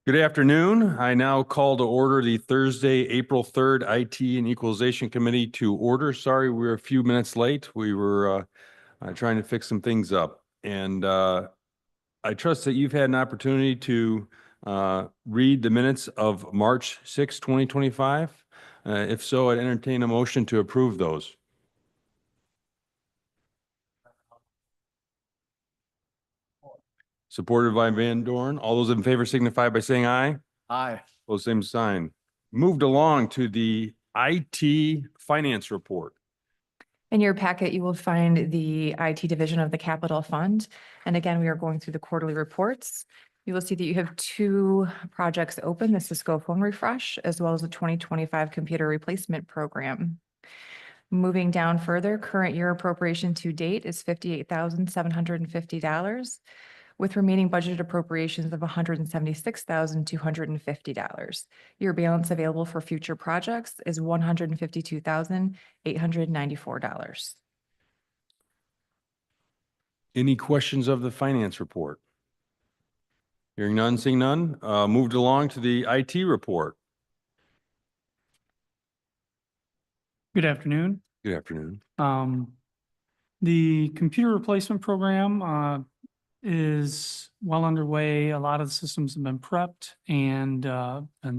Good afternoon. I now call to order the Thursday, April 3rd IT and Equalization Committee to order. Sorry, we're a few minutes late. We were trying to fix some things up. And I trust that you've had an opportunity to read the minutes of March 6, 2025. If so, I'd entertain a motion to approve those. Supported by Van Dorn. All those in favor signify by saying aye. Aye. Pose same sign. Moved along to the IT finance report. In your packet, you will find the IT division of the capital fund. And again, we are going through the quarterly reports. You will see that you have two projects open, the Cisco phone refresh, as well as the 2025 computer replacement program. Moving down further, current year appropriation to date is $58,750, with remaining budgeted appropriations of $176,250. Your balance available for future projects is $152,894. Any questions of the finance report? Hearing none, seeing none. Moved along to the IT report. Good afternoon. Good afternoon. The computer replacement program is well underway. A lot of the systems have been prepped and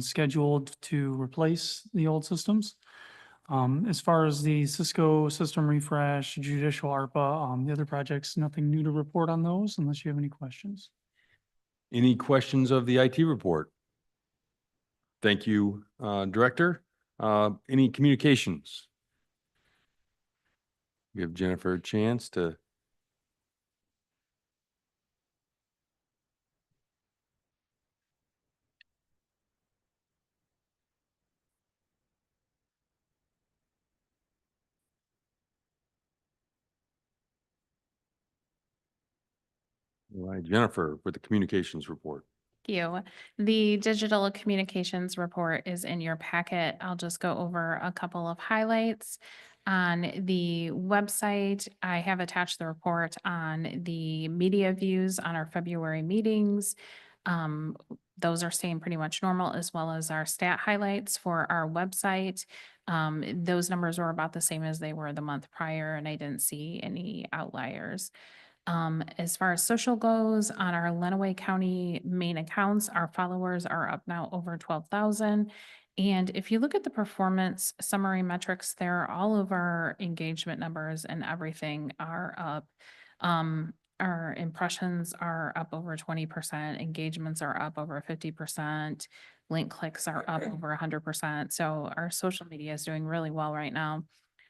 scheduled to replace the old systems. As far as the Cisco system refresh, judicial ARPA, the other projects, nothing new to report on those unless you have any questions. Any questions of the IT report? Thank you, Director. Any communications? Give Jennifer a chance to. All right, Jennifer, with the communications report. Thank you. The digital communications report is in your packet. I'll just go over a couple of highlights. On the website, I have attached the report on the media views on our February meetings. Those are staying pretty much normal, as well as our stat highlights for our website. Those numbers were about the same as they were the month prior, and I didn't see any outliers. As far as social goes, on our Lenawee County main accounts, our followers are up now over 12,000. And if you look at the performance summary metrics there, all of our engagement numbers and everything are up. Our impressions are up over 20%, engagements are up over 50%, link clicks are up over 100%. So our social media is doing really well right now.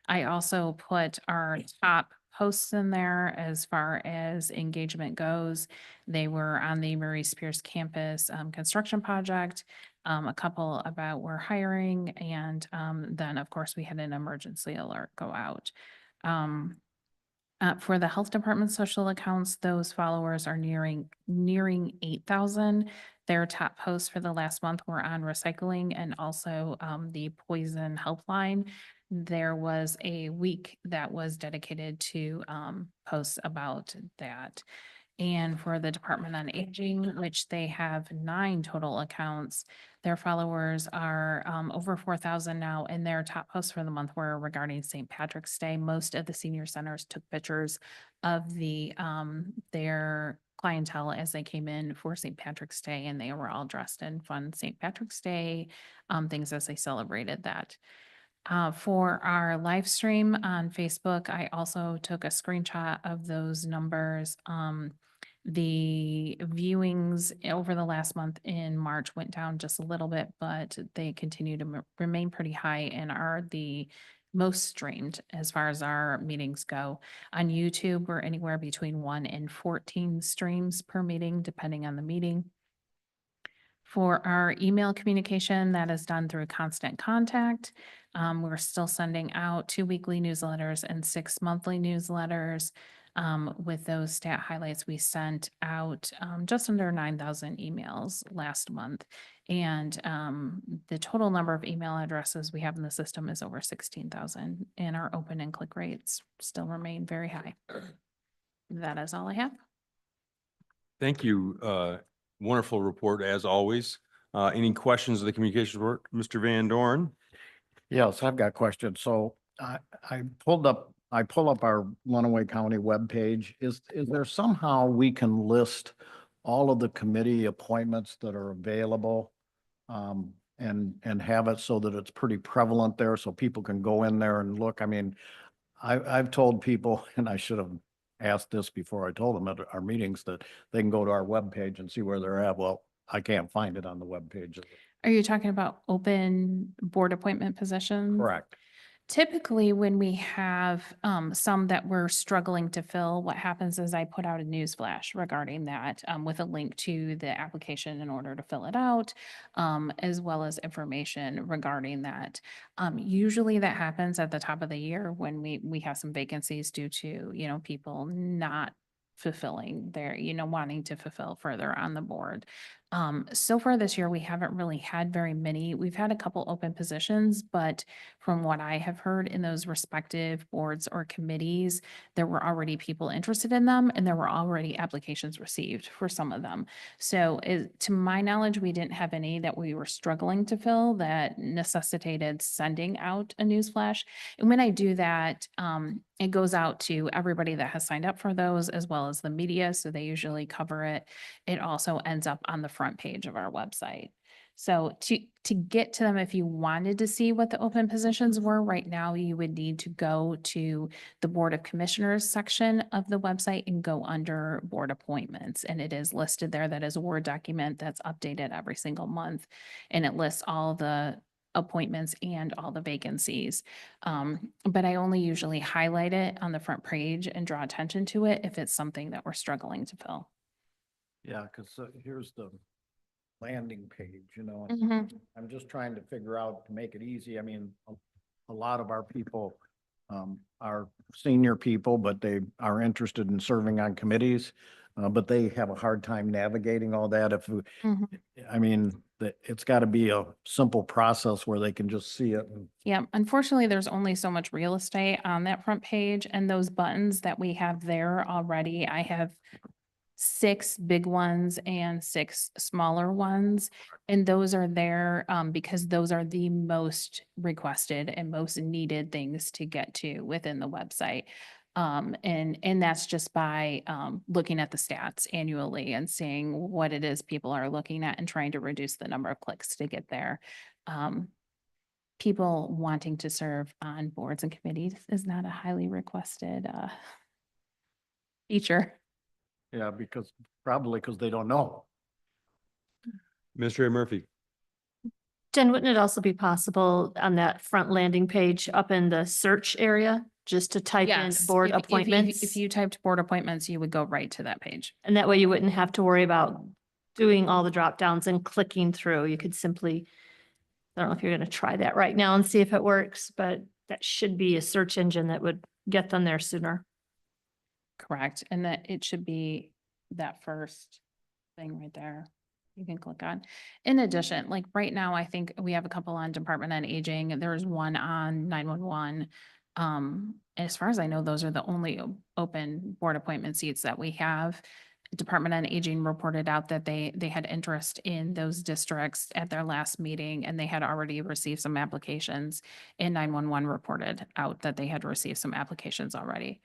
I also put our top posts in there as far as engagement goes. They were on the Marie Spears campus construction project, a couple about we're hiring, and then of course we had an emergency alert go out. For the health department social accounts, those followers are nearing 8,000. Their top posts for the last month were on recycling and also the poison helpline. There was a week that was dedicated to posts about that. And for the Department on Aging, which they have 9 total accounts, their followers are over 4,000 now, and their top posts for the month were regarding St. Patrick's Day. Most of the senior centers took pictures of their clientele as they came in for St. Patrick's Day, and they were all dressed in fun St. Patrick's Day things as they celebrated that. For our live stream on Facebook, I also took a screenshot of those numbers. The viewings over the last month in March went down just a little bit, but they continue to remain pretty high and are the most streamed as far as our meetings go. On YouTube, we're anywhere between 1 and 14 streams per meeting, depending on the meeting. For our email communication, that is done through Constant Contact. We're still sending out 2 weekly newsletters and 6 monthly newsletters. With those stat highlights, we sent out just under 9,000 emails last month. And the total number of email addresses we have in the system is over 16,000, and our open and click rates still remain very high. That is all I have. Thank you. Wonderful report as always. Any questions of the communications report? Mr. Van Dorn? Yes, I've got questions. So I pull up our Lenawee County webpage. Is there somehow we can list all of the committee appointments that are available? And have it so that it's pretty prevalent there so people can go in there and look. I mean, I've told people, and I should have asked this before I told them at our meetings, that they can go to our webpage and see where they're at. Well, I can't find it on the webpage. Are you talking about open board appointment positions? Correct. Typically, when we have some that we're struggling to fill, what happens is I put out a news flash regarding that with a link to the application in order to fill it out, as well as information regarding that. Usually that happens at the top of the year when we have some vacancies due to, people not fulfilling their, wanting to fulfill further on the board. So far this year, we haven't really had very many. We've had a couple open positions, but from what I have heard in those respective boards or committees, there were already people interested in them and there were already applications received for some of them. So to my knowledge, we didn't have any that we were struggling to fill that necessitated sending out a news flash. And when I do that, it goes out to everybody that has signed up for those as well as the media. So they usually cover it. It also ends up on the front page of our website. So to get to them, if you wanted to see what the open positions were right now, you would need to go to the Board of Commissioners section of the website and go under board appointments. And it is listed there. That is a Word document that's updated every single month. And it lists all the appointments and all the vacancies. But I only usually highlight it on the front page and draw attention to it if it's something that we're struggling to fill. Yeah, because here's the landing page, and Mhm. I'm just trying to figure out to make it easy. I mean, a lot of our people are senior people, but they are interested in serving on committees. But they have a hard time navigating all that. Mhm. I mean, it's got to be a simple process where they can just see it. Yeah, unfortunately, there's only so much real estate on that front page and those buttons that we have there already. I have 6 big ones and 6 smaller ones. And those are there because those are the most requested and most needed things to get to within the website. And that's just by looking at the stats annually and seeing what it is people are looking at and trying to reduce the number of clicks to get there. People wanting to serve on boards and committees is not a highly requested feature. Yeah, probably because they don't know. Mr. Murphy? Jen, wouldn't it also be possible on that front landing page up in the search area, just to type in Yes, board if appointments? you typed board appointments, you would go right to that page. And that way you wouldn't have to worry about doing all the drop downs and clicking through. You could simply, I don't know if you're going to try that right now and see if it works, but that should be a search engine that would get them there sooner. Correct, and that it should be that first thing right there you can click on. In addition, like right now, I think we have a couple on Department on Aging. There's one on 911. As far as I know, those are the only open board appointment seats that we have. Department on Aging reported out that they had interest in those districts at their last meeting, and they had already received some applications. And 911 reported out that they had received some applications already.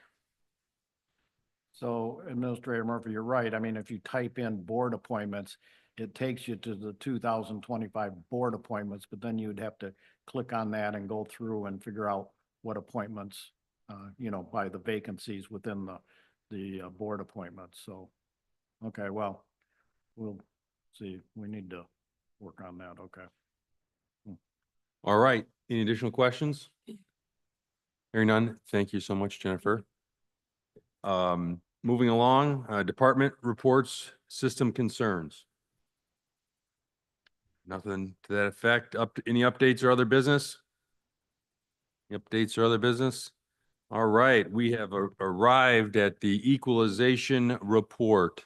So Administrator Murphy, you're right. I mean, if you type in board appointments, it takes you to the 2025 board appointments, but then you'd have to click on that and go through and figure out what appointments, by the vacancies within the board appointments. So, okay, well, we'll see. We need to work on that. Okay. All right. Any additional questions? Hearing none. Thank you so much, Jennifer. Moving along, department reports, system concerns. Nothing to that effect. Any updates or other business? Any updates or other business? All right, we have arrived at the equalization report.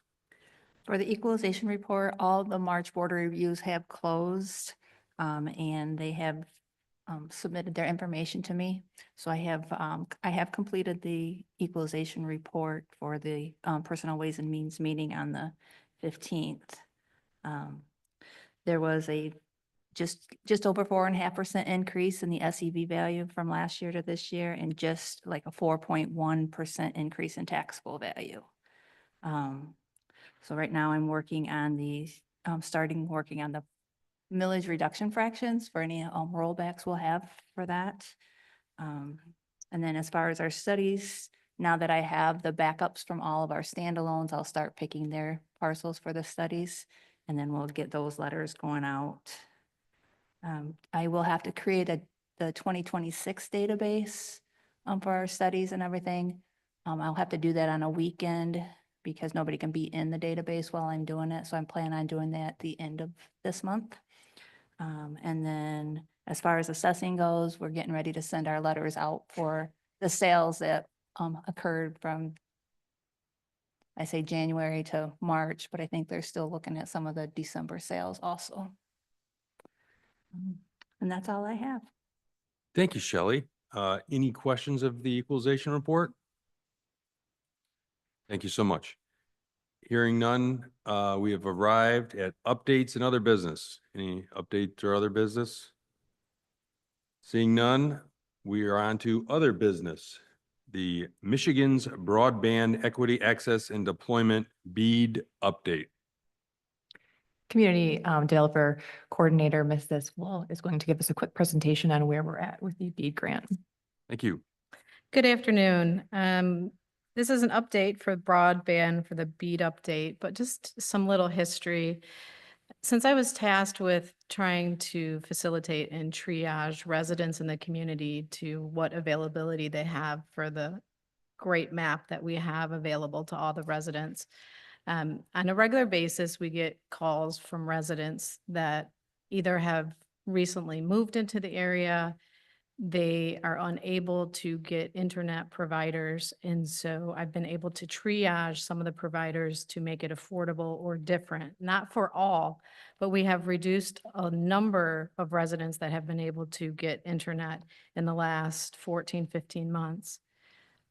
For the equalization report, all the March border reviews have closed, and they have submitted their information to me. So I have completed the equalization report for the Personnel Ways and Means meeting on the 15th. There was a just over 4.5% increase in the SEV value from last year to this year, and just like a 4.1% increase in taxable value. So right now I'm working on starting working on the millage reduction fractions for any rollbacks we'll have for that. And then as far as our studies, now that I have the backups from all of our standalones, I'll start picking their parcels for the studies, and then we'll get those letters going out. I will have to create the 2026 database for our studies and everything. I'll have to do that on a weekend because nobody can be in the database while I'm doing it. So I'm planning on doing that at the end of this month. And then as far as assessing goes, we're getting ready to send our letters out for the sales that occurred from, I say January to March, but I think they're still looking at some of the December sales also. And that's all I have. Thank you, Shelley. Any questions of the equalization report? Thank you so much. Hearing none, we have arrived at updates and other business. Any updates or other business? Seeing none, we are on to other business. The Michigan's Broadband Equity Access and Deployment BEAD update. Community Developer Coordinator, Mrs. Wool, is going to give us a quick presentation on where we're at with the BEAD grant. Thank you. Good afternoon. This is an update for broadband for the BEAD update, but just some little history. Since I was tasked with trying to facilitate and triage residents in the community to what availability they have for the great map that we have available to all the residents, on a regular basis, we get calls from residents that either have recently moved into the area, they are unable to get internet providers. And so I've been able to triage some of the providers to make it affordable or different, not for all, but we have reduced a number of residents that have been able to get internet in the last 14, 15 months.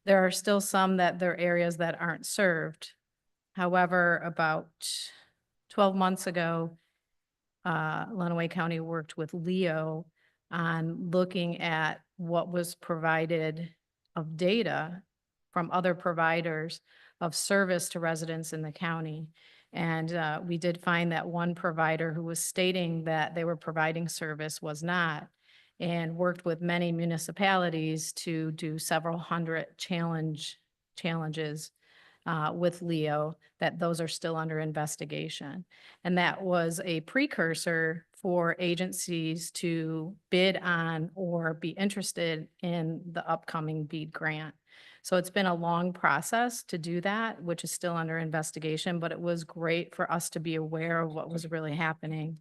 There are still some that there are areas that aren't served. However, about 12 months ago, Lenawee County worked with Leo on looking at what was provided of data from other providers of service to residents in the county. And we did find that one provider who was stating that they were providing service was not, and worked with many municipalities to do several hundred challenges with Leo, that those are still under investigation. And that was a precursor for agencies to bid on or be interested in the upcoming BEAD grant. So it's been a long process to do that, which is still under investigation, but it was great for us to be aware of what was really happening.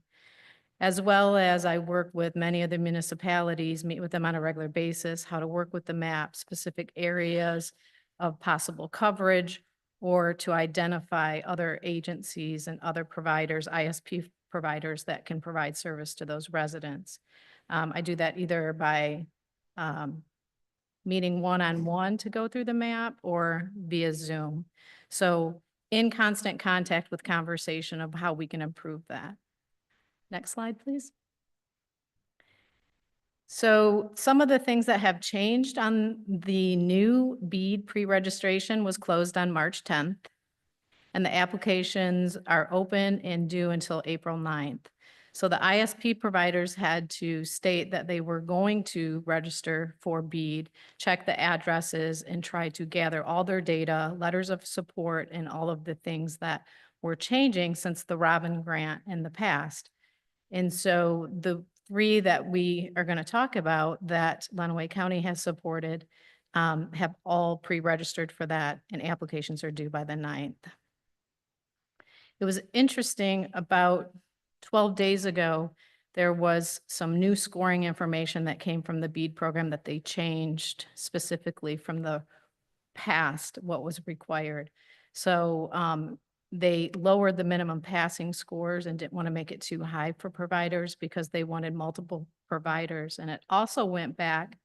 As well as I work with many of the municipalities, meet with them on a regular basis, how to work with the map, specific areas of possible coverage, or to identify other agencies and other providers, ISP providers that can provide service to those residents. I do that either by meeting one-on-one to go through the map or via Zoom. So in constant contact with conversation of how we can improve that. Next slide, please. So some of the things that have changed on the new BEAD pre-registration was closed on March 10th. And the applications are open and due until April 9th. So the ISP providers had to state that they were going to register for BEAD, check the addresses, and try to gather all their data, letters of support, and all of the things that were changing since the Robin grant in the past. And so the three that we are going to talk about that Lenawee County has supported have all pre-registered for that, and applications are due by the 9th. It was interesting, about 12 days ago, there was some new scoring information that came from the BEAD program that they changed specifically from the past, what was required. So they lowered the minimum passing scores and didn't want to make it too high for providers because they wanted multiple providers. And it also went back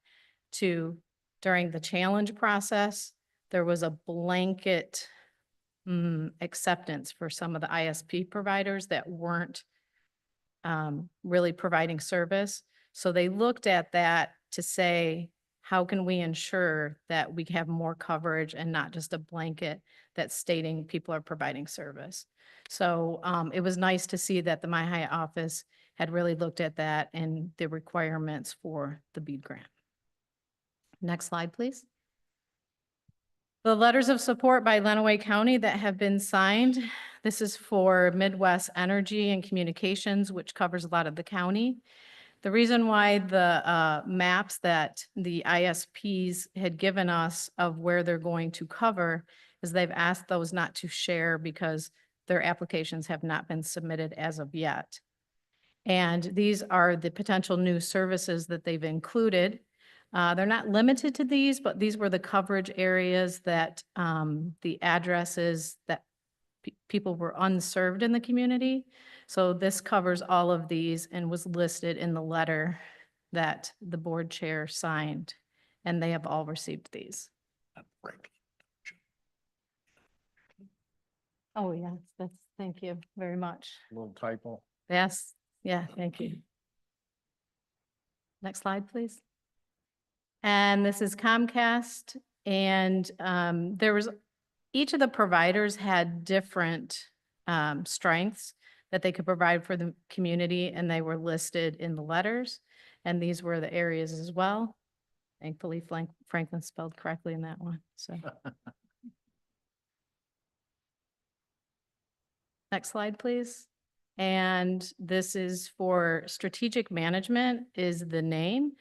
to, during the challenge process, there was a blanket acceptance for some of the ISP providers that weren't really providing service. So they looked at that to say, how can we ensure that we have more coverage and not just a blanket that's stating people are providing service? So it was nice to see that the My High office had really looked at that and the requirements for the BEAD grant. Next slide, please. The letters of support by Lenawee County that have been signed. This is for Midwest Energy and Communications, which covers a lot of the county. The reason why the maps that the ISPs had given us of where they're going to cover is they've asked those not to share because their applications have not been submitted as of yet. And these are the potential new services that they've included. They're not limited to these, but these were the coverage areas that the addresses that people were unserved in the community. So this covers all of these and was listed in the letter that the board chair signed, and they have all received these. Oh, yes, thank you very much. Little typo. Yes, yeah, thank you. Next slide, please. And this is Comcast, and there was, each of the providers had different strengths that they could provide for the community, and they were listed in the letters, and these were the areas as well. Thankfully, Franklin spelled correctly in that one, so. Next slide, please. And this is for strategic management is the name,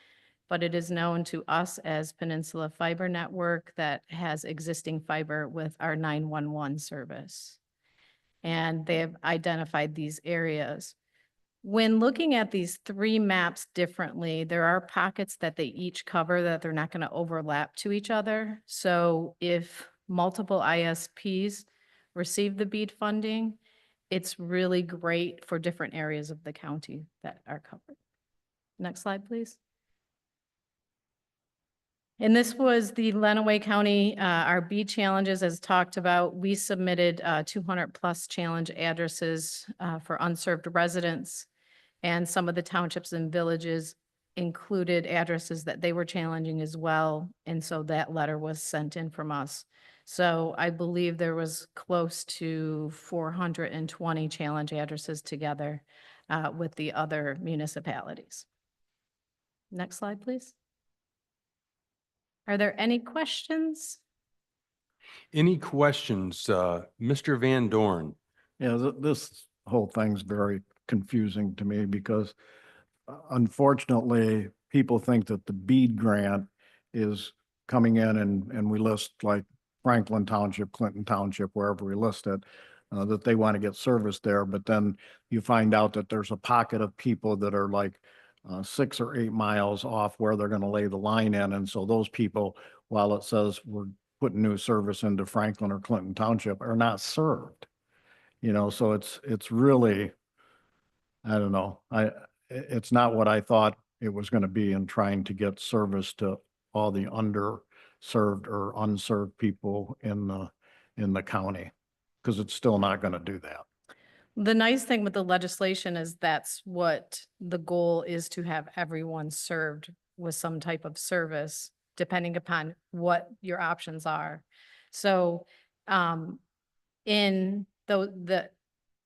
but it is known to us as Peninsula Fiber Network that has existing fiber with our 911 service. And they have identified these areas. When looking at these three maps differently, there are pockets that they each cover that they're not going to overlap to each other. So if multiple ISPs receive the BEAD funding, it's really great for different areas of the county that are covered. Next slide, please. And this was the Lenawee County, our BEAD challenges as talked about. We submitted 200+ challenge addresses for unserved residents, and some of the townships and villages included addresses that they were challenging as well. And so that letter was sent in from us. So I believe there was close to 420 challenge addresses together with the other municipalities. Next slide, please. Are there any questions? Any questions? Mr. Van Dorn? Yeah, this whole thing's very confusing to me because unfortunately, people think that the BEAD grant is coming in and we list like Franklin Township, Clinton Township, wherever we list it, that they want to get service there. But then you find out that there's a pocket of people that are like 6 or 8 miles off where they're going to lay the line in. And so those people, while it says we're putting new service into Franklin or Clinton Township, are not served. You know, so it's really, I don't know. It's not what I thought it was going to be in trying to get service to all the underserved or unserved people in the county, because it's still not going to do that. The nice thing with the legislation is that's what the goal is, to have everyone served with some type of service, depending upon what your options are. So in the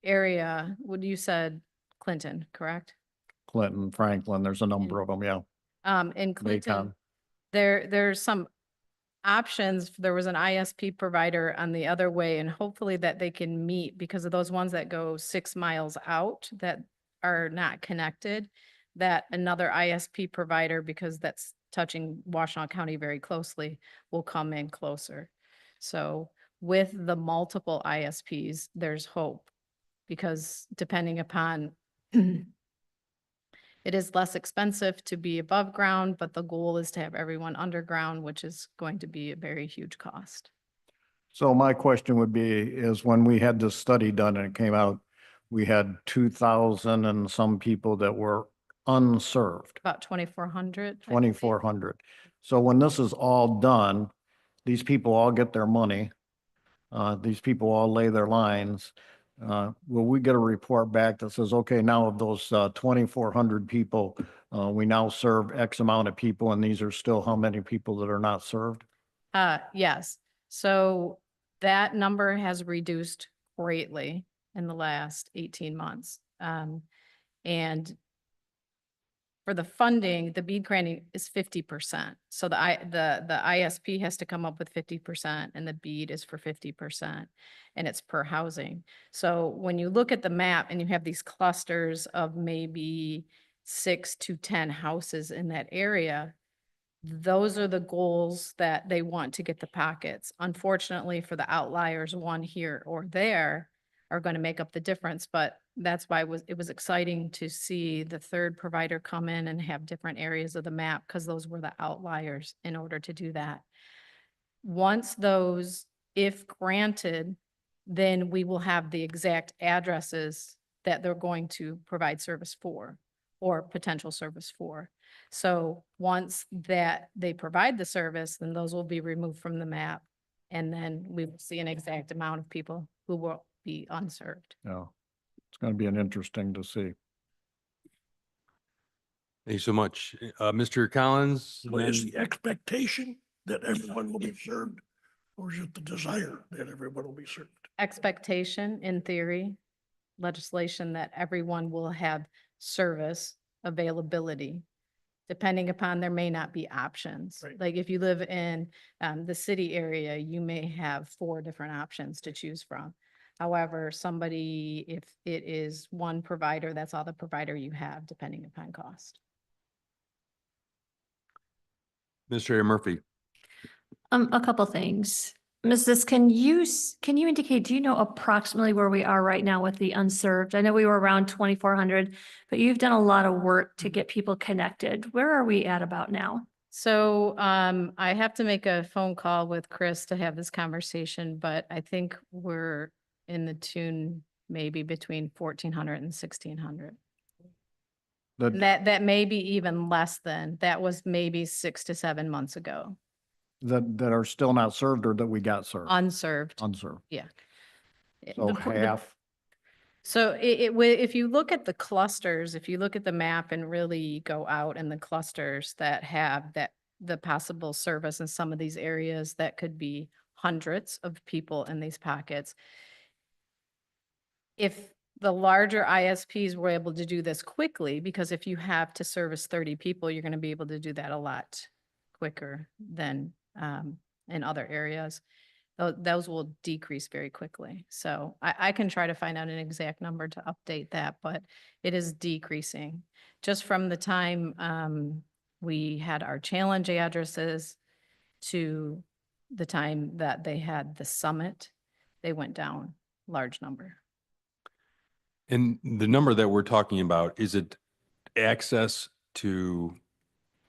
area, what you said, Clinton, correct? Clinton, Franklin, there's a number of them, yeah. In Clinton, Baycon. there's some options. There was an ISP provider on the other way, and hopefully that they can meet, because of those ones that go 6 miles out that are not connected, that another ISP provider, because that's touching Washtenaw County very closely, will come in closer. So with the multiple ISPs, there's hope, because depending upon it is less expensive to be above ground, but the goal is to have everyone underground, which is going to be a very huge cost. So my question would be, is when we had this study done and it came out, we had 2,000 and some people that were unserved, About 2,400. 2,400. So when this is all done, these people all get their money. these people all lay their lines. Will we get a report back that says, okay, now of those 2,400 people, we now serve X amount of people, and these are still how many people that are not served? Yes, so that number has reduced greatly in the last 18 months. And for the funding, the bead granting is 50%. So the ISP has to come up with 50% and the bead is for 50% and it's per housing. So when you look at the map and you have these clusters of maybe 6 to 10 houses in that area, those are the goals that they want to get the pockets. Unfortunately, for the outliers, one here or there are going to make up the difference, but that's why it was exciting to see the third provider come in and have different areas of the map, because those were the outliers in order to do that. Once those, if granted, then we will have the exact addresses that they're going to provide service for or potential service for. So once that they provide the service, then those will be removed from the map. And then we will see an exact amount of people who will be unserved. Yeah, it's going to be an interesting to see. Thank you so much. Mr. Collins? So is then- the expectation that everyone will be served, or is it the desire that everyone will be served? Expectation, in theory, legislation that everyone will have service availability. Depending upon, there may not be options. Right. Like if you live in the city area, you may have 4 different options to choose from. However, somebody, if it is one provider, that's all the provider you have, depending upon cost. Administrator Murphy? A couple things. Mrs., can you indicate, do you know approximately where we are right now with the unserved? I know we were around 2,400, but you've done a lot of work to get people connected. Where are we at about now? So I have to make a phone call with Chris to have this conversation, but I think we're in the tune maybe between 1,400 and 1,600. That may be even less than, that was maybe 6 to 7 months ago, That are still not served or that we got served? unserved. Unserved. Yeah. So The- half, So if you look at the clusters, if you look at the map and really go out in the clusters that have the possible service in some of these areas, that could be hundreds of people in these pockets. If the larger ISPs were able to do this quickly, because if you have to service 30 people, you're going to be able to do that a lot quicker than in other areas. Those will decrease very quickly. So I can try to find out an exact number to update that, but it is decreasing. Just from the time we had our challenge addresses to the time that they had the summit, they went down large number. And the number that we're talking about, is it access to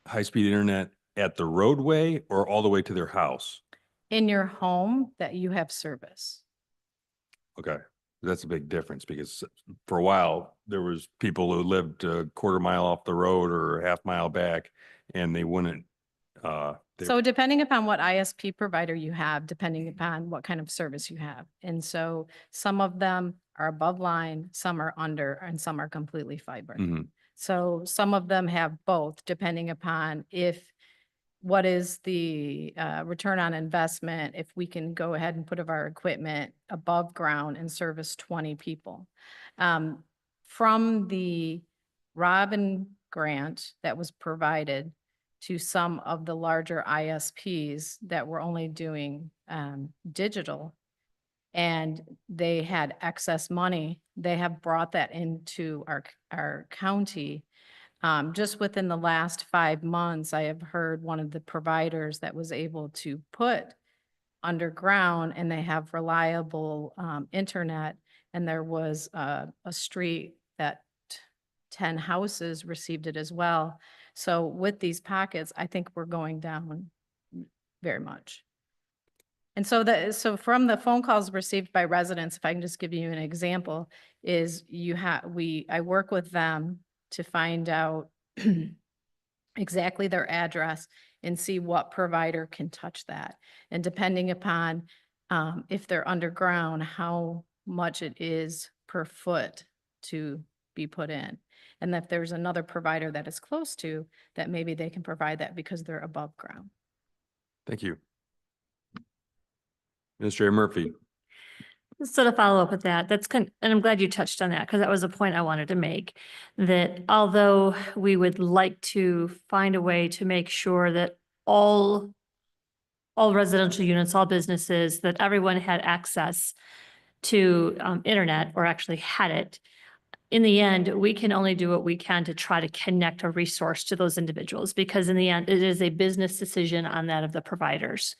high-speed internet at the roadway or all the way to their house? In your home that you have service. Okay, that's a big difference because for a while, there was people who lived a quarter mile off the road or a half mile back and they wouldn't. So depending upon what ISP provider you have, depending upon what kind of service you have. And so some of them are above line, some are under, and some are completely fiber. Mhm. So some of them have both, depending upon what is the return on investment, if we can go ahead and put our equipment above ground and service 20 people. From the Robin grant that was provided to some of the larger ISPs that were only doing digital, and they had excess money, they have brought that into our county. Just within the last 5 months, I have heard one of the providers that was able to put underground and they have reliable internet. And there was a street that 10 houses received it as well. So with these pockets, I think we're going down very much. And so from the phone calls received by residents, if I can just give you an example, is I work with them to find out exactly their address and see what provider can touch that. And depending upon if they're underground, how much it is per foot to be put in. And if there's another provider that is close to, that maybe they can provide that because they're above ground. Thank you. Administrator Murphy. So to follow up with that, and I'm glad you touched on that because that was a point I wanted to make. That although we would like to find a way to make sure that all residential units, all businesses, that everyone had access to internet or actually had it. In the end, we can only do what we can to try to connect a resource to those individuals because in the end, it is a business decision on that of the providers.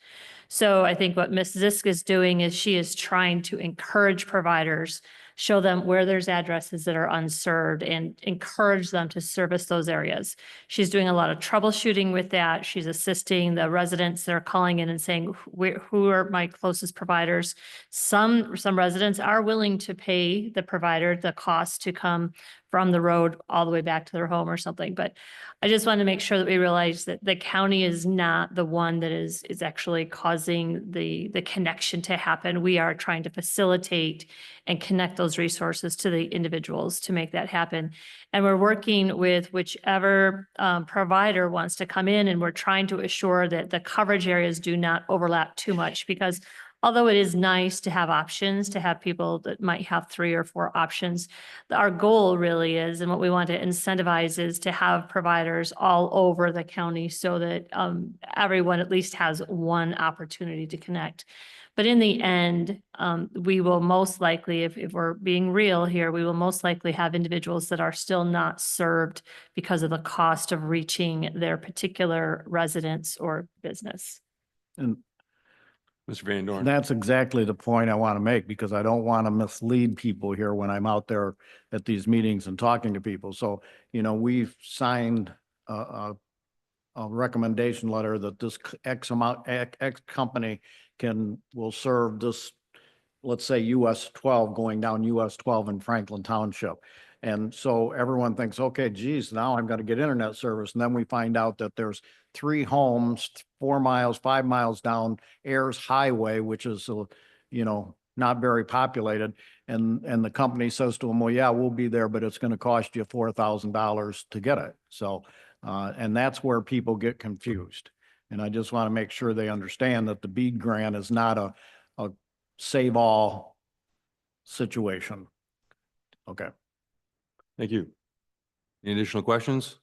So I think what Ms. Zisk is doing is she is trying to encourage providers, show them where there's addresses that are unserved and encourage them to service those areas. She's doing a lot of troubleshooting with that. She's assisting the residents that are calling in and saying, who are my closest providers? Some residents are willing to pay the provider the cost to come from the road all the way back to their home or something. But I just want to make sure that we realize that the county is not the one that is actually causing the connection to happen. We are trying to facilitate and connect those resources to the individuals to make that happen. And we're working with whichever provider wants to come in, and we're trying to assure that the coverage areas do not overlap too much because although it is nice to have options, to have people that might have 3 or 4 options, our goal really is, and what we want to incentivize is to have providers all over the county so that everyone at least has one opportunity to connect. But in the end, we will most likely, if we're being real here, we will most likely have individuals that are still not served because of the cost of reaching their particular residence or business. And Mr. Van Dorn. that's exactly the point I want to make because I don't want to mislead people here when I'm out there at these meetings and talking to people. So, we've signed a recommendation letter that this X company will serve this, let's say US 12 going down US 12 in Franklin Township. And so everyone thinks, okay, geez, now I'm going to get internet service. And then we find out that there's 3 homes, 4 miles, 5 miles down Ayers Highway, which is, not very populated. And the company says to them, well, yeah, we'll be there, but it's going to cost you $4,000 to get it. So, and that's where people get confused. And I just want to make sure they understand that the BEAD grant is not a save all situation. Okay. Thank you. Any additional questions?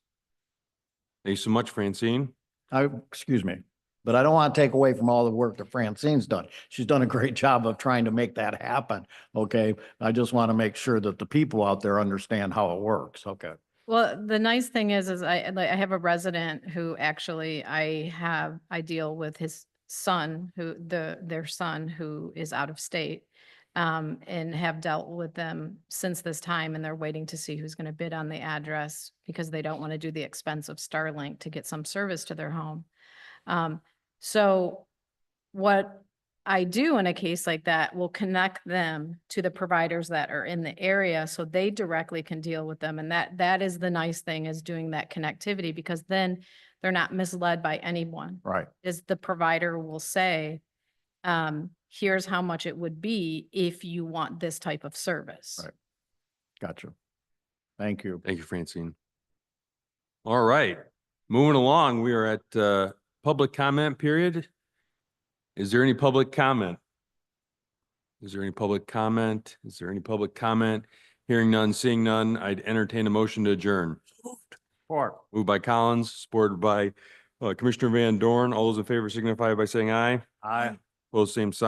Thank you so much, Francine. Excuse me, but I don't want to take away from all the work that Francine's done. She's done a great job of trying to make that happen. Okay. I just want to make sure that the people out there understand how it works. Okay. Well, the nice thing is I have a resident who actually I deal with his son their son who is out of state. And have dealt with them since this time, and they're waiting to see who's going to bid on the address because they don't want to do the expense of Starlink to get some service to their home. So what I do in a case like that will connect them to the providers that are in the area so they directly can deal with them. And that is the nice thing, is doing that connectivity, because then they're not misled by anyone. Right. Is the provider will say, here's how much it would be if you want this type of service. Right. Gotcha. Thank you. Thank you, Francine. All right, moving along, we are at public comment period. Is there any public comment? Is there any public comment? Is there any public comment? Hearing none, seeing none, I'd entertain a motion to adjourn. Moved by Collins, supported by Commissioner Van Dorn. All those in favor signify by saying aye. Aye. Opposed, same sign.